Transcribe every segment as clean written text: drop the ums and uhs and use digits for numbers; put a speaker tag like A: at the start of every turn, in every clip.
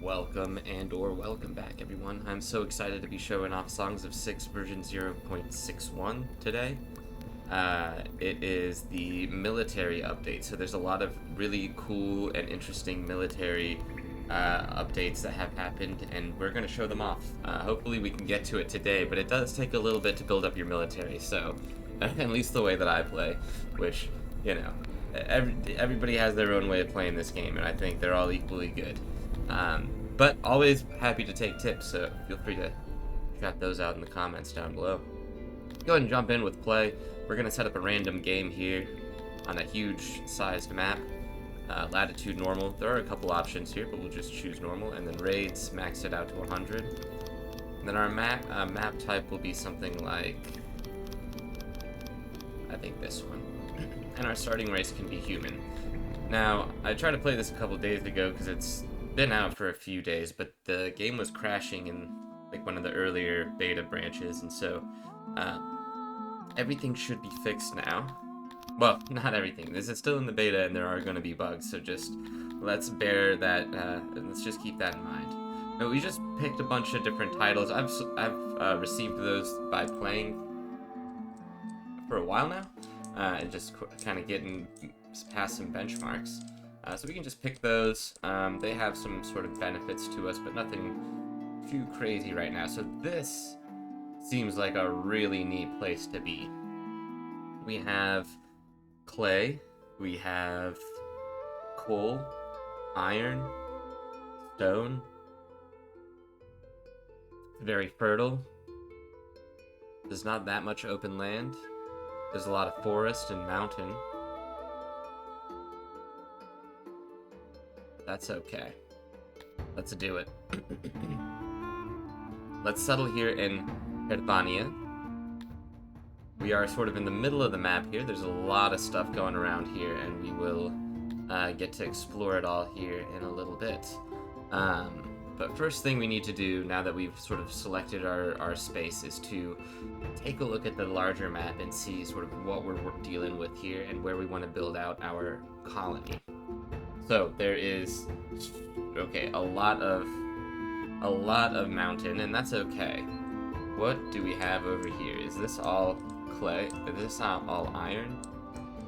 A: Welcome and/or welcome back, everyone. I'm so excited to be showing off Songs of 6 version 0.61 today. It is the military update, so there's a lot of really cool and interesting military updates that have happened, and we're going to show them off. Hopefully we can get to it today, but it does take a little bit to build up your military, so at least the way that I play, which, you know, everybody has their own way of playing this game, and I think they're all equally good. But always happy to take tips, so feel free to shout those out in the comments down below. Go ahead and jump in with play. We're going to set up a random game here on a huge sized map. Latitude normal. There are a couple options here, but we'll just choose normal. And then raids, max it out to 100. And then our map type will be something like, I think this one. And our starting race can be human. Now, I tried to play this a couple days ago because it's been out for a few days, but the game was crashing in like one of the earlier beta branches, and so everything should be fixed now. Well, not everything. This is still in the beta, and there are going to be bugs, so just let's bear that. Let's just keep that in mind. Now, we just picked a bunch of different titles. I've received those by playing for a while now, and just kind of getting past some benchmarks. So we can just pick those. They have some sort of benefits to us, but nothing too crazy right now. So this seems like a really neat place to be. We have clay, we have coal, iron, stone. Very fertile. There's not that much open land. There's a lot of forest and mountain. That's okay. Let's do it. Let's settle here in Herbania. We are sort of in the middle of the map here. There's a lot of stuff going around here, and we will get to explore it all here in a little bit. But first thing we need to do, now that we've sort of selected our space, is to take a look at the larger map and see sort of what we're dealing with here and where we want to build out our colony. So there is, okay, a lot of mountain, and that's okay. What do we have over here? Is this all clay? Is this all iron?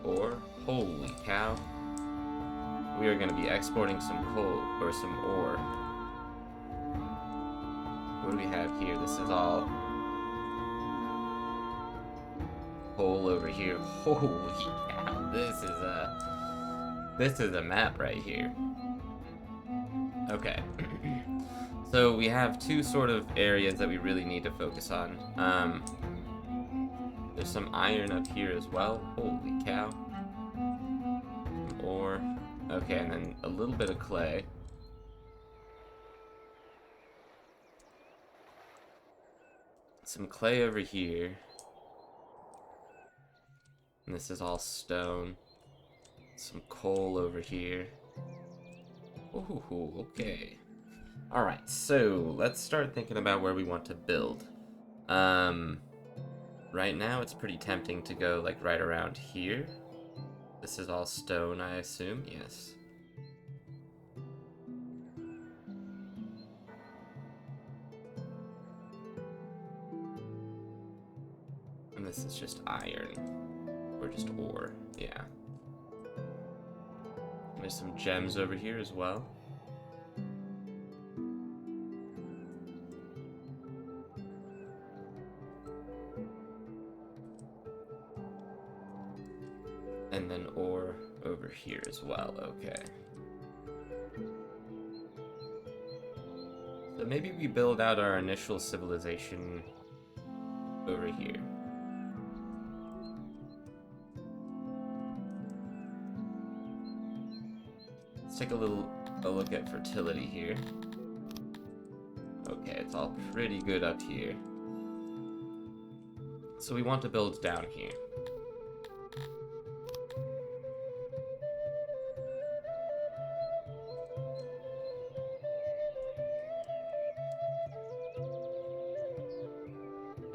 A: Or, holy cow, we are going to be exporting some coal, or some ore. What do we have here? This is all coal over here. Holy cow, this is a map right here. Okay. So we have two sort of areas that we really need to focus on. There's some iron up here as well. Holy cow. Some ore. Okay, and then a little bit of clay. Some clay over here. And this is all stone. Some coal over here. Ooh, okay. Alright, so let's start thinking about where we want to build. Right now it's pretty tempting to go like right around here. This is all stone, I assume. Yes. And this is just iron. Or just ore. Yeah. There's some gems over here as well. And then ore over here as well. Okay. So maybe we build out our initial civilization over here. Let's take a look at fertility here. Okay, it's all pretty good up here. So we want to build down here.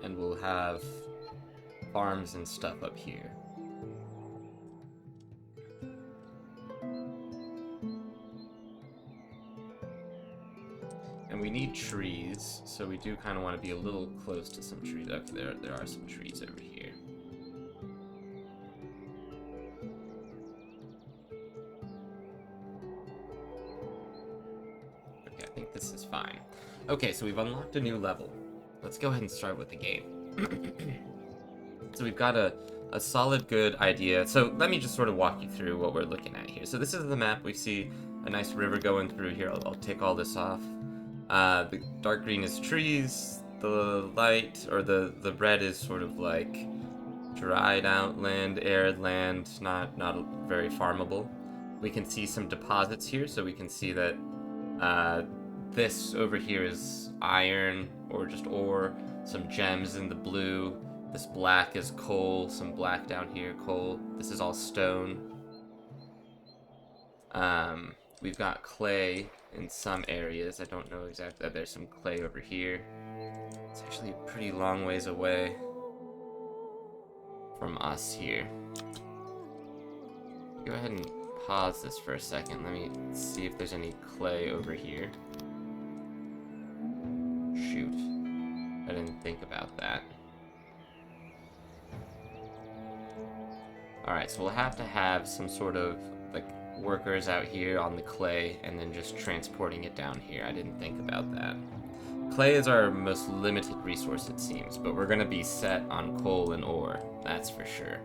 A: And we'll have farms and stuff up here. And we need trees, so we do kind of want to be a little close to some trees. Okay, there are some trees over here. Okay, I think this is fine. Okay, so we've unlocked a new level. Let's go ahead and start with the game. So we've got a solid, good idea. So let me just sort of walk you through what we're looking at here. So this is the map. We see a nice river going through here. I'll take all this off. The dark green is trees. The light, or the red is sort of like dried out land, arid land, not very farmable. We can see some deposits here, so we can see that this over here is iron or just ore, some gems in the blue. This black is coal, some black down here, coal. This is all stone. We've got clay in some areas. I don't know exactly. There's some clay over here. It's actually a pretty long ways away from us here. Go ahead and pause this for a second. Let me see if there's any clay over here. Shoot. I didn't think about that. Alright, so we'll have to have some sort of, like, workers out here on the clay and then just transporting it down here. I didn't think about that. Clay is our most limited resource, it seems, but we're going to be set on coal and ore, that's for sure.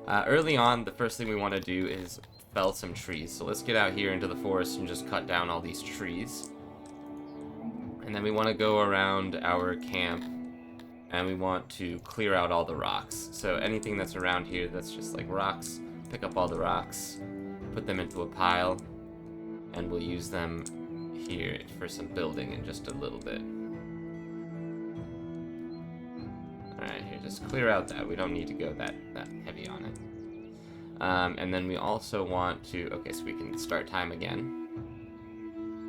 A: Early on, the first thing we want to do is fell some trees. So let's get out here into the forest and just cut down all these trees. And then we want to go around our camp and we want to clear out all the rocks. So anything that's around here that's just like rocks, pick up all the rocks, put them into a pile, and we'll use them here for some building in just a little bit. Alright, here, just clear out that. We don't need to go that heavy on it. And then we also want to... Okay, so we can start time again.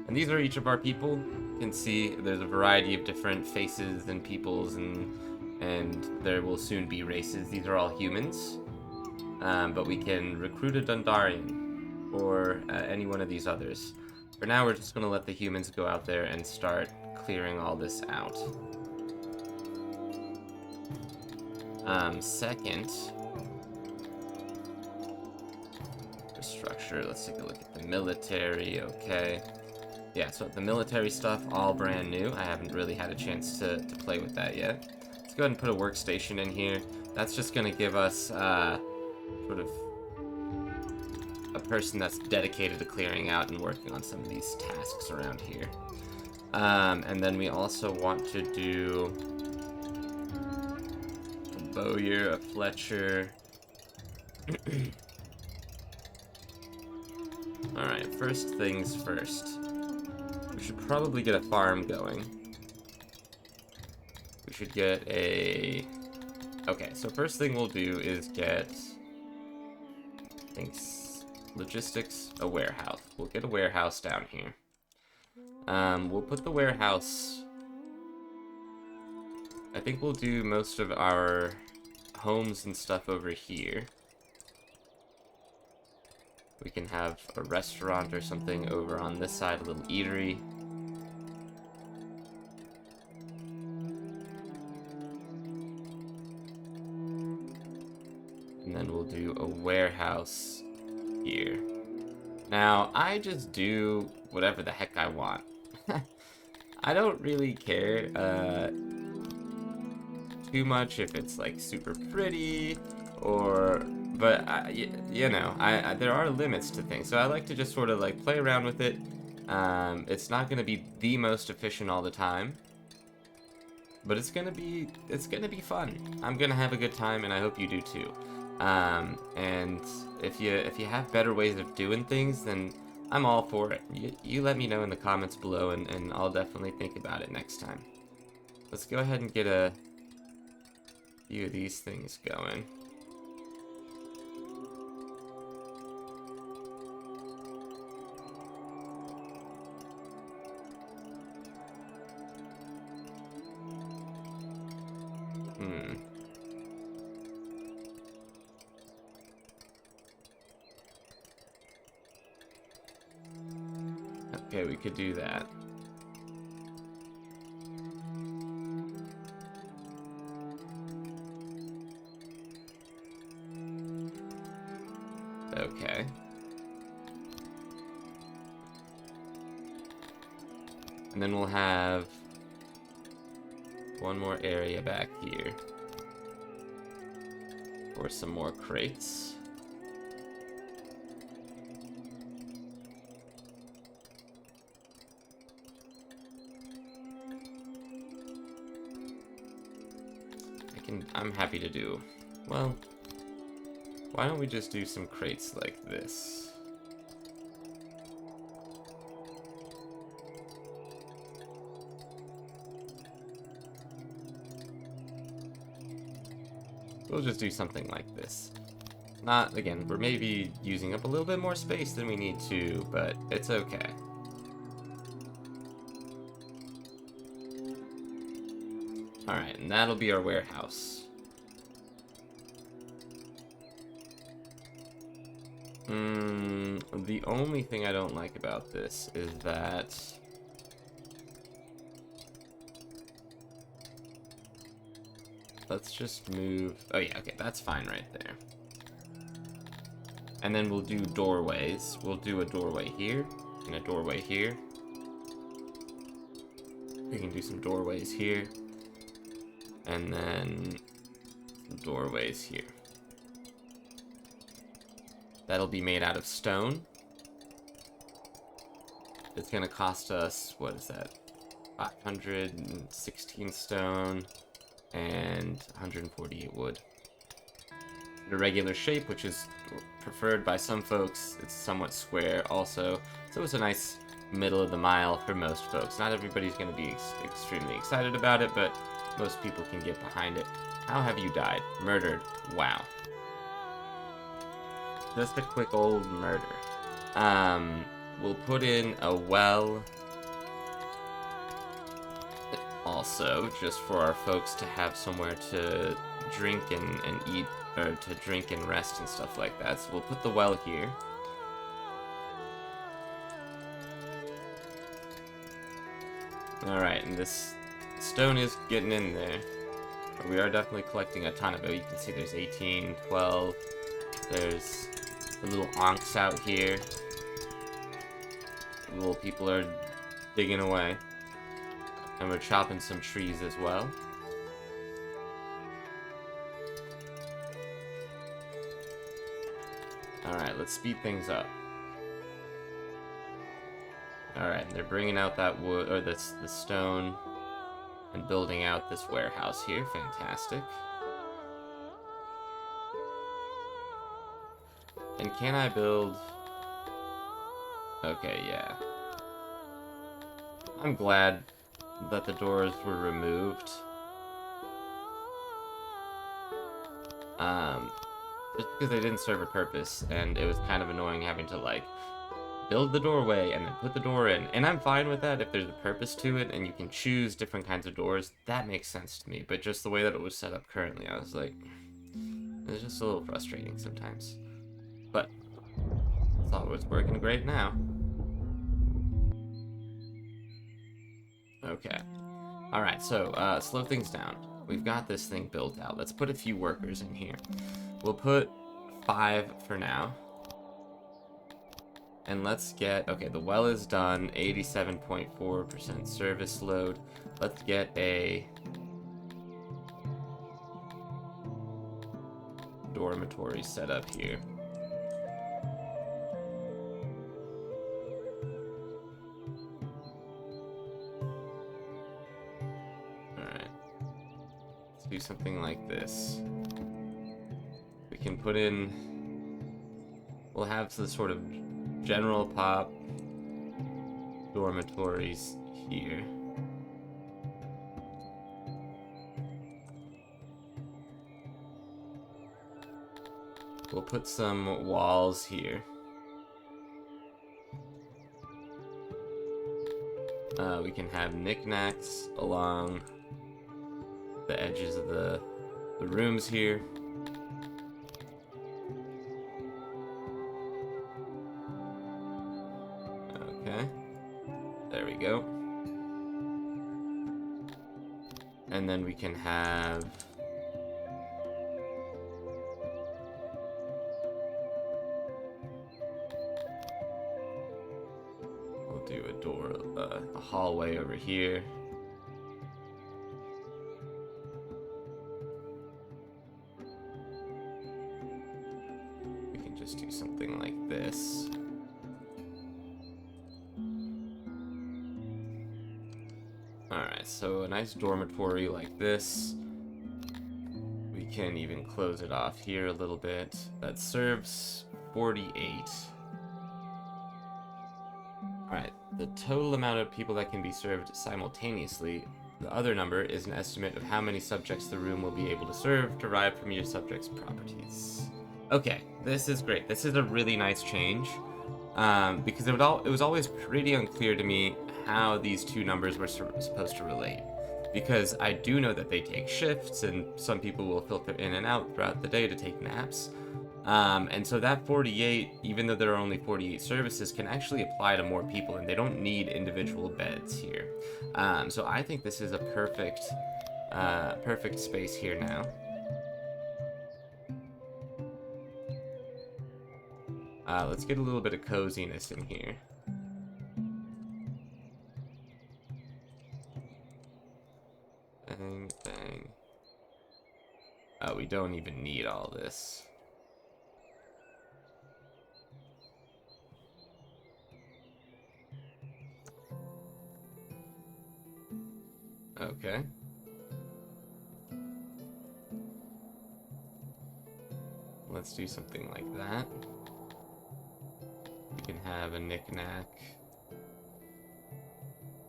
A: And these are each of our people. You can see there's a variety of different faces and peoples, and there will soon be races. These are all humans. But we can recruit a Dundarian or any one of these others. For now, we're just going to let the humans go out there and start clearing all this out. Second, structure. Let's take a look at the military. Okay. Yeah, so the military stuff, all brand new. I haven't really had a chance to play with that yet. Let's go ahead and put a workstation in here. That's just going to give us sort of a person that's dedicated to clearing out and working on some of these tasks around here. And then we also want to do a bowyer, a fletcher. Alright, first things first. We should probably get a farm going. We should get a... Okay, so first thing we'll do is get... I think logistics, a warehouse. We'll get a warehouse down here. We'll put the warehouse... I think we'll do most of our homes and stuff over here. We can have a restaurant or something over on this side, a little eatery. And then we'll do a warehouse here. Now, I just do whatever the heck I want. I don't really care too much if it's like super pretty or... But, you know, there are limits to things, so I like to just sort of, like, play around with it. It's not going to be the most efficient all the time, but it's going to be fun. I'm going to have a good time, and I hope you do too. And if you have better ways of doing things, then I'm all for it. You let me know in the comments below, and I'll definitely think about it next time. Let's go ahead and get a few of these things going. Okay, we could do that. And then we'll have one more area back here for some more crates. I'm happy to do, well, why don't we just do some crates like this? We'll just do something like this. Not, again, we're maybe using up a little bit more space than we need to, but it's okay. Alright, and that'll be our warehouse. The only thing I don't like about this is that let's just move. Oh yeah, okay, that's fine right there. And then we'll do doorways. We'll do a doorway here and a doorway here. We can do some doorways here and then some doorways here. That'll be made out of stone. It's gonna cost us, what is that? 516 stone and 148 wood. The regular shape, which is preferred by some folks, it's somewhat square also. So it's a nice middle of the mile for most folks. Not everybody's gonna be extremely excited about it, but most people can get behind it. How have you died? Murdered. Wow. Just a quick old murder. We'll put in a well also, just for our folks to have somewhere to drink and eat, or to drink and rest and stuff like that. So we'll put the well here. Alright, and this stone is getting in there. We are definitely collecting a ton of it. You can see there's 18, 12, there's the little onks out here. The little people are digging away. And we're chopping some trees as well. Alright, let's speed things up. Alright, they're bringing out that wood, or the stone, and building out this warehouse here. Fantastic. And can I build... Okay, yeah. I'm glad that the doors were removed. Just because they didn't serve a purpose, and it was kind of annoying having to, like, build the doorway and then put the door in. And I'm fine with that if there's a purpose to it and you can choose different kinds of doors. That makes sense to me. But just the way that it was set up currently, I was like, it's just a little frustrating sometimes. But I thought it was working great now. Okay. Alright, so slow things down. We've got this thing built out. Let's put a few workers in here. We'll put 5 for now. And let's get... Okay, the well is done. 87.4% service load. Let's get a... dormitory set up here. Alright. Let's do something like this. We can put in... We'll have the sort of general pop dormitories here. We'll put some walls here. We can have knickknacks along the edges of the rooms here. Okay. There we go. And then we can have... We'll do a door, a hallway over here. We can just do something like this. Alright, so a nice dormitory like this. We can even close it off here a little bit. That serves 48. Alright, the total amount of people that can be served simultaneously. The other number is an estimate of how many subjects the room will be able to serve, derived from your subject's properties. Okay, this is great. This is a really nice change, because it was always pretty unclear to me how these two numbers were supposed to relate. Because I do know that they take shifts, and some people will filter in and out throughout the day to take naps. And so that 48, even though there are only 48 services, can actually apply to more people, and they don't need individual beds here. So I think this is a perfect space here now. Let's get a little bit of coziness in here. Bang, bang. Oh, we don't even need all this. Okay. Let's do something like that. We can have a knick-knack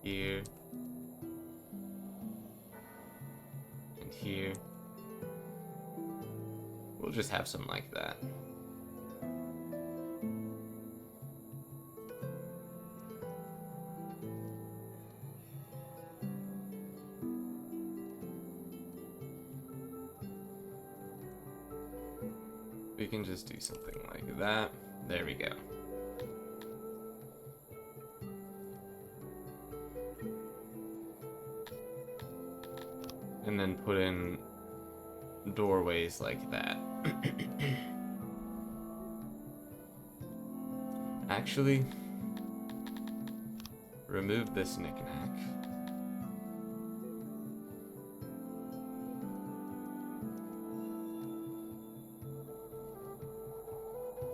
A: here. And here. We'll just have some like that. We can just do something like that. There we go. And then put in doorways like that. Actually, remove this knick-knack.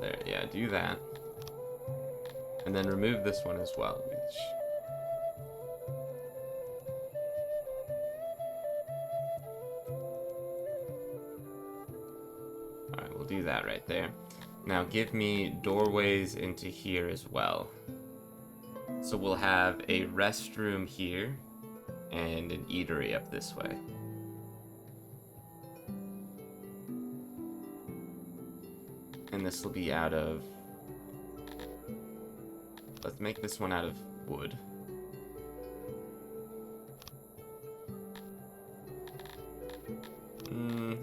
A: There, yeah, do that. And then remove this one as well. Alright, we'll do that right there. Now give me doorways into here as well. So we'll have a restroom here and an eatery up this way. And this will be out of... Let's make this one out of wood.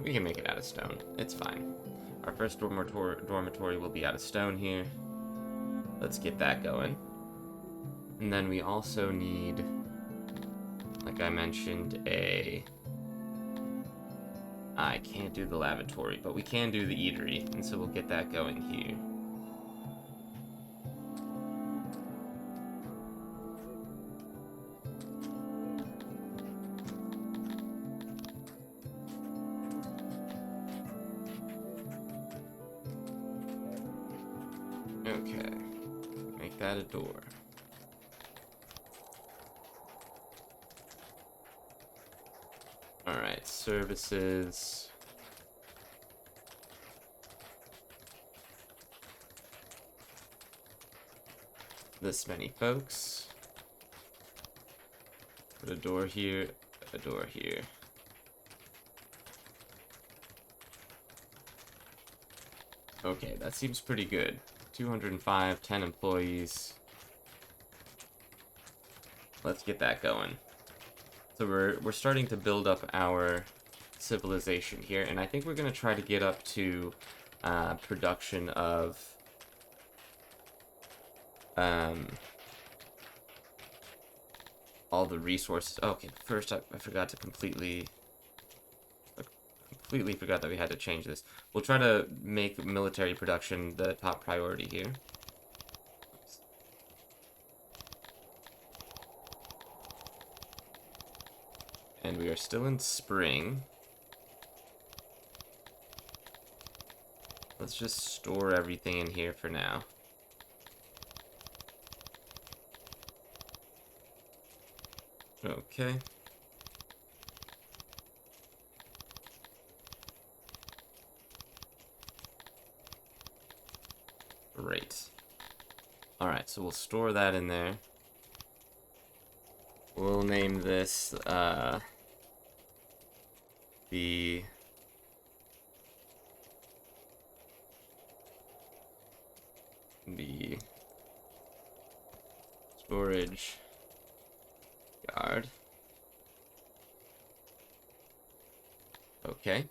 A: We can make it out of stone. It's fine. Our first dormitory will be out of stone here. Let's get that going. And then we also need, like I mentioned, I can't do the lavatory, but we can do the eatery, and so we'll get that going here. Okay, make that a door. Alright, services. This many folks. Put a door here, a door here. Okay, that seems pretty good. 205, 10 employees. Let's get that going. So we're starting to build up our civilization here, and I think we're going to try to get up to production of all the resources. Okay, first I forgot to completely forgot that we had to change this. We'll try to make military production the top priority here. And we are still in spring. Let's just store everything in here for now. Okay. Great. Alright, so we'll store that in there. We'll name this, the storage yard. Okay.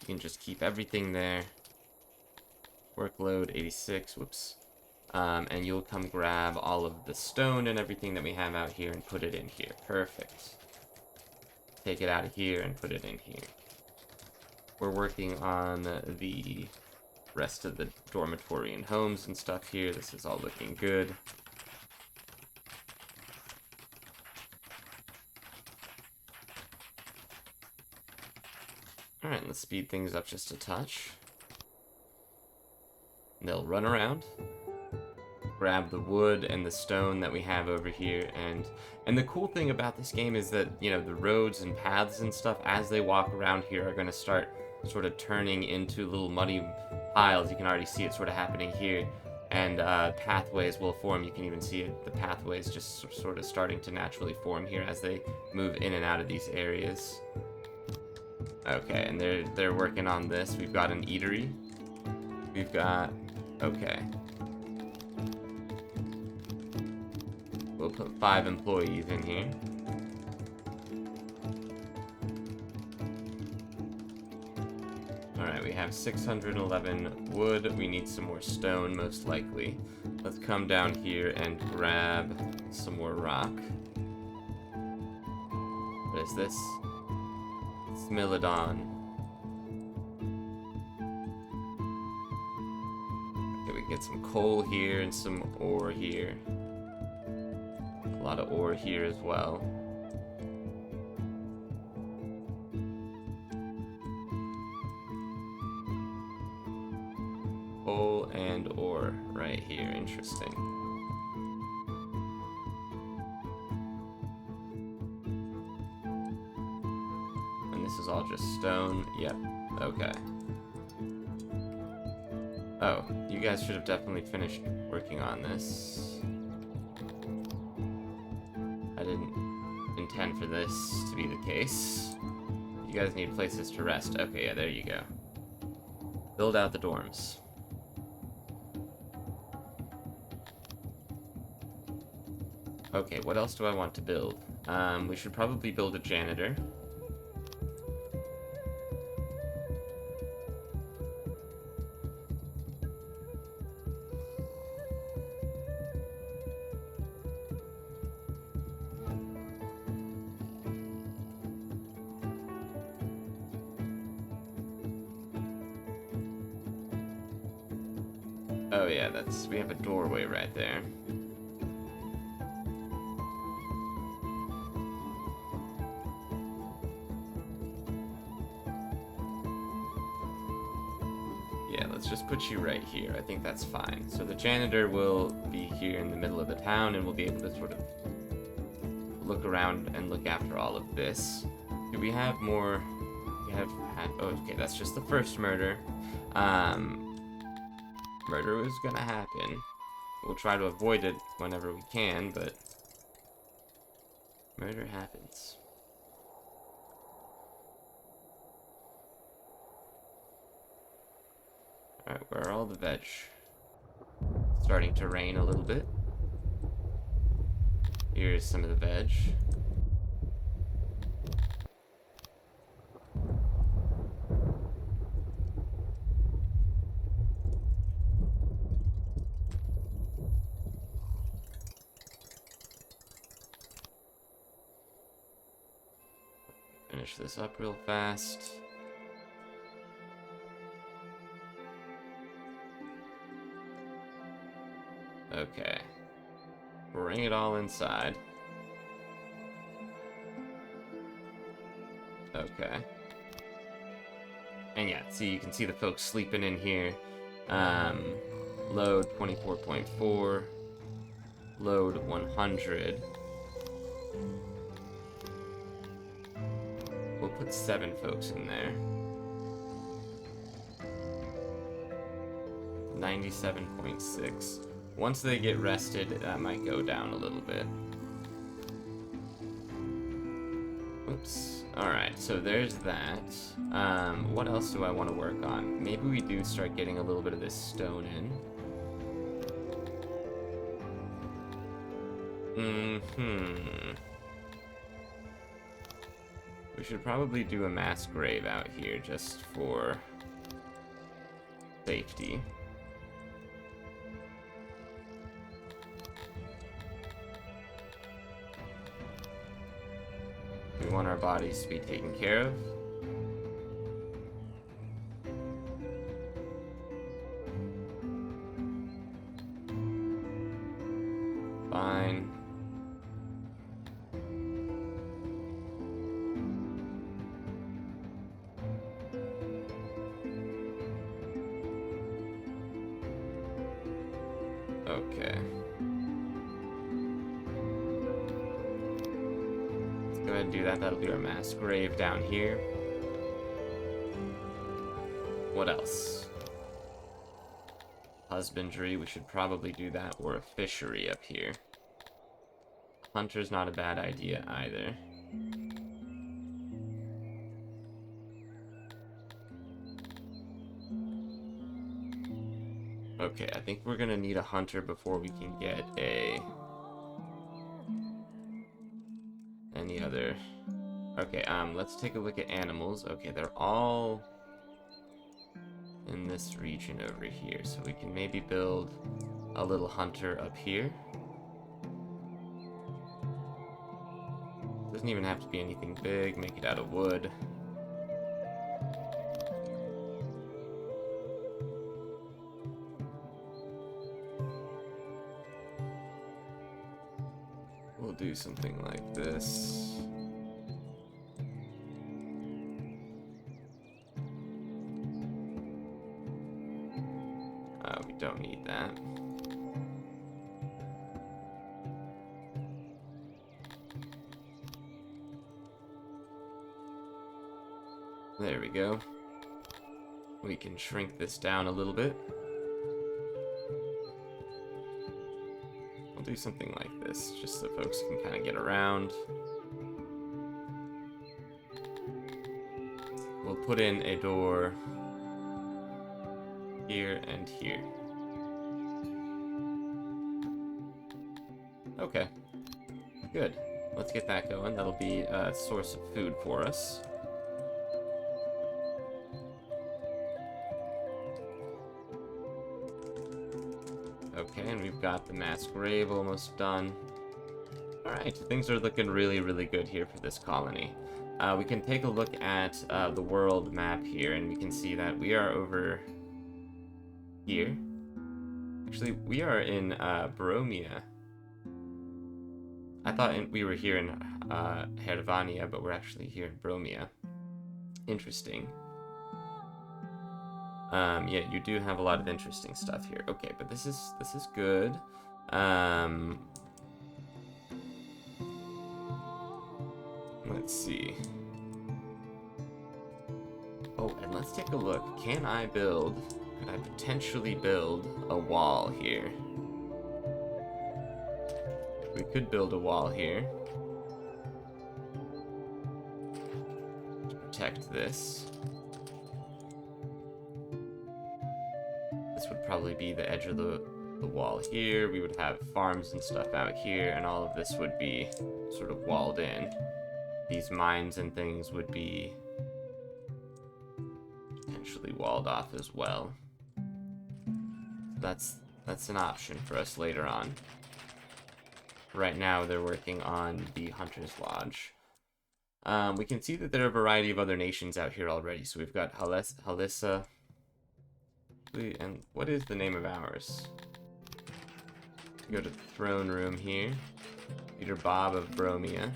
A: You can just keep everything there. Workload 86, whoops. And you'll come grab all of the stone and everything that we have out here and put it in here. Perfect. Take it out of here and put it in here. We're working on the rest of the dormitory and homes and stuff here. This is all looking good. Alright, let's speed things up just a touch. They'll run around, grab the wood and the stone that we have over here, and the cool thing about this game is that, you know, the roads and paths and stuff, as they walk around here, are going to start sort of turning into little muddy piles. You can already see it sort of happening here, and pathways will form. You can even see it, the pathways just sort of starting to naturally form here as they move in and out of these areas. Okay, and they're working on this. We've got an eatery. We've got... okay. We'll put 5 employees in here. Alright, we have 611 wood. We need some more stone, most likely. Let's come down here and grab some more rock. What is this? Smilodon. Okay, we get some coal here and some ore here. A lot of ore here as well. Coal and ore right here. Interesting. And this is all just stone. Yep. Okay. Oh, you guys should have definitely finished working on this. I didn't intend for this to be the case. You guys need places to rest. Okay, yeah, there you go. Build out the dorms. Okay, what else do I want to build? We should probably build a janitor. Oh yeah, we have a doorway right there. Yeah, let's just put you right here. I think that's fine. So the janitor will be here in the middle of the town and we'll be able to sort of look around and look after all of this. Do we have more? We have had, oh, okay, that's just the first murder. Murder is gonna happen. We'll try to avoid it whenever we can, but murder happens. Alright, where are all the veg? Starting to rain a little bit. Here's some of the veg. Finish this up real fast. Okay. Bring it all inside. Okay. And yeah, see, you can see the folks sleeping in here. Load 24.4. Load 100. We'll put 7 folks in there. 97.6. Once they get rested, that might go down a little bit. Oops. Alright, so there's that. What else do I want to work on? Maybe we do start getting a little bit of this stone in. We should probably do a mass grave out here just for safety. We want our bodies to be taken care of. Fine. Okay. Let's go ahead and do that. That'll be our mass grave down here. What else? Husbandry, we should probably do that, or a fishery up here. Hunter's not a bad idea either. Okay, I think we're gonna need a hunter before we can get any other. Okay, let's take a look at animals. Okay, they're all in this region over here, so we can maybe build a little hunter up here. Doesn't even have to be anything big. Make it out of wood. We'll do something like this. We don't need that. There we go. We can shrink this down a little bit. We'll do something like this, just so folks can kind of get around. We'll put in a door here and here. Okay, good. Let's get that going. That'll be a source of food for us. Okay, and we've got the mass grave almost done. Alright, things are looking really, really good here for this colony. We can take a look at the world map here, and we can see that we are over here. Actually, we are in Bromia. I thought we were here in Hervania, but we're actually here in Bromia. Interesting. Yeah, you do have a lot of interesting stuff here. Okay, but this is good. Let's see. Oh, and let's take a look. Could I potentially build a wall here? We could build a wall here to protect this. This would probably be the edge of the wall here. We would have farms and stuff out here, and all of this would be sort of walled in. These mines and things would be potentially walled off as well. That's an option for us later on. Right now, they're working on the Hunter's Lodge. We can see that there are a variety of other nations out here already. So we've got Halissa. And what is the name of ours? Go to the throne room here. Peter Bob of Bromia.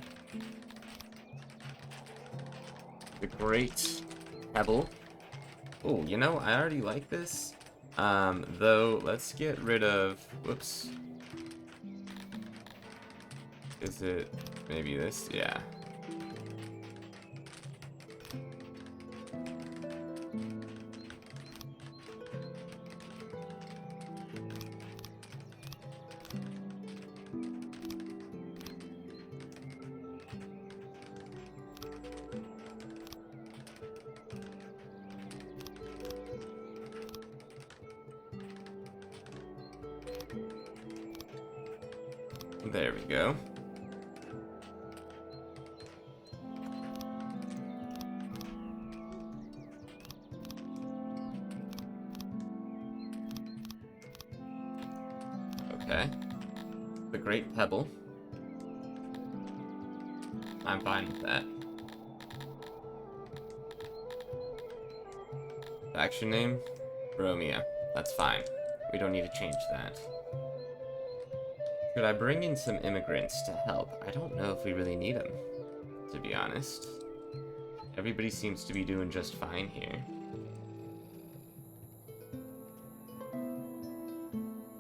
A: the great Pebble. Oh, you know, I already like this. Though, let's get rid of... Whoops. Is it maybe this? Yeah. There we go. Okay. The Great Pebble. I'm fine with that. Faction name? Romeo. That's fine. We don't need to change that. Could I bring in some immigrants to help? I don't know if we really need them, to be honest. Everybody seems to be doing just fine here.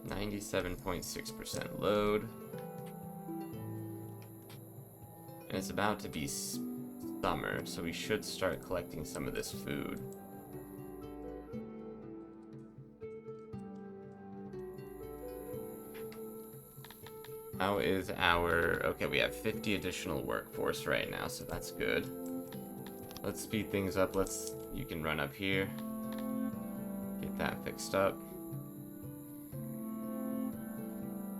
A: 97.6% load. And it's about to be summer, so we should start collecting some of this food. How is our... Okay, we have 50 additional workforce right now, so that's good. Let's speed things up. You can run up here. Get that fixed up.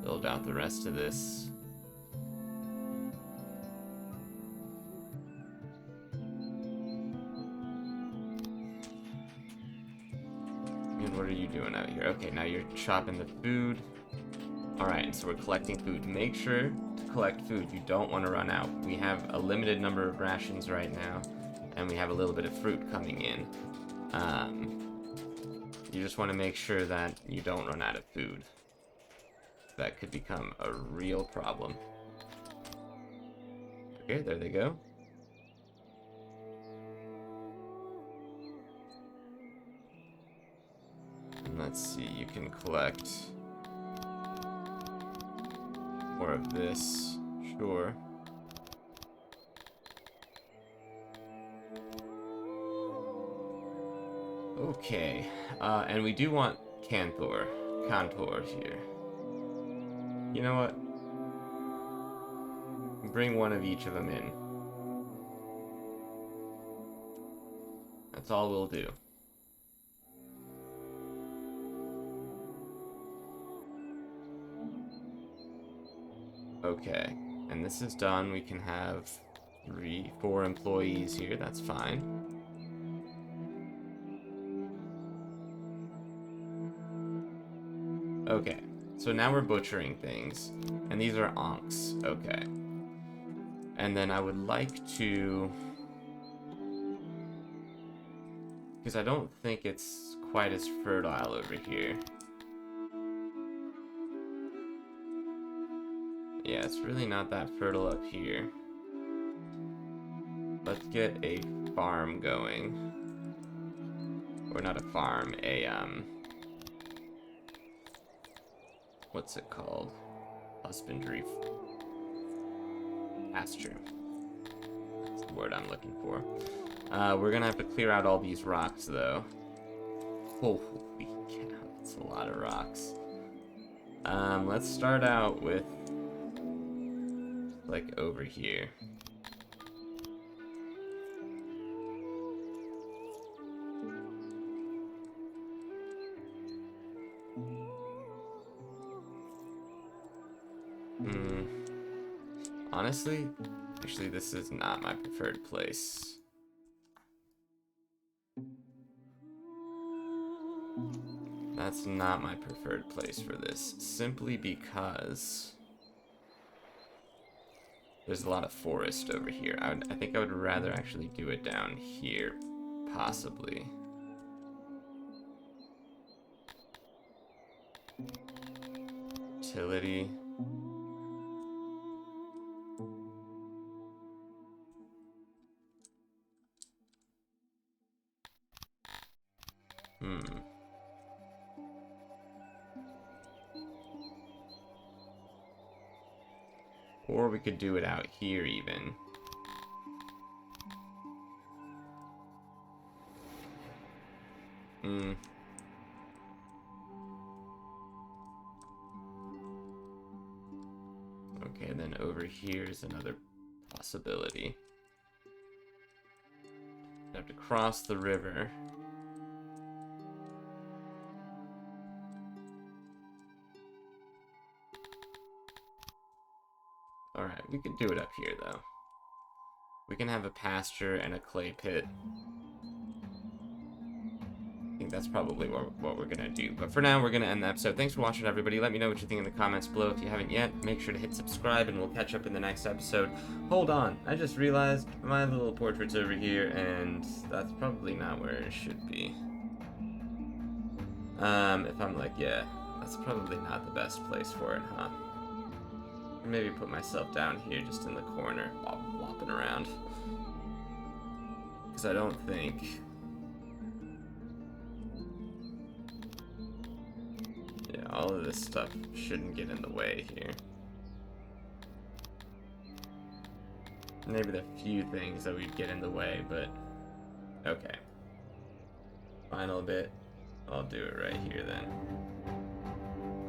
A: Build out the rest of this. And what are you doing out here? Okay, now you're chopping the food. Alright, so we're collecting food. Make sure to collect food. You don't want to run out. We have a limited number of rations right now, and we have a little bit of fruit coming in. You just want to make sure that you don't run out of food. That could become a real problem. Okay, there they go. And let's see, you can collect more of this, sure. Okay, and we do want Contour here. You know what? Bring one of each of them in. That's all we'll do. Okay, and this is done. We can have 4 employees here. That's fine. Okay, so now we're butchering things, and these are onks. Okay, and then I would like to, because I don't think it's quite as fertile over here. Yeah, it's really not that fertile up here. Let's get a farm going. Or not a farm, what's it called? Husbandry. Pasture. That's the word I'm looking for. We're gonna have to clear out all these rocks, though. Holy cow, that's a lot of rocks. Let's start out with like over here. Honestly, actually this is not my preferred place. That's not my preferred place for this, simply because there's a lot of forest over here. I think I would rather actually do it down here, possibly. Utility. Or we could do it out here, even. Okay, and then over here is another possibility. I have to cross the river. Alright, we could do it up here, though. We can have a pasture and a clay pit. I think that's probably what we're gonna do. But for now, we're gonna end the episode. Thanks for watching, everybody. Let me know what you think in the comments below. If you haven't yet, make sure to hit subscribe, and we'll catch up in the next episode. Hold on. I just realized my little portrait's over here, and that's probably not where it should be. If I'm like, yeah, that's probably not the best place for it, huh? Maybe put myself down here just in the corner, flopping around. Because I don't think... Yeah, all of this stuff shouldn't get in the way here. Maybe the few things that would get in the way, but... Okay. Final bit. I'll do it right here then.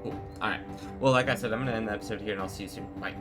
A: Cool. Alright. Well, like I said, I'm going to end the episode here, and I'll see you soon. Bye.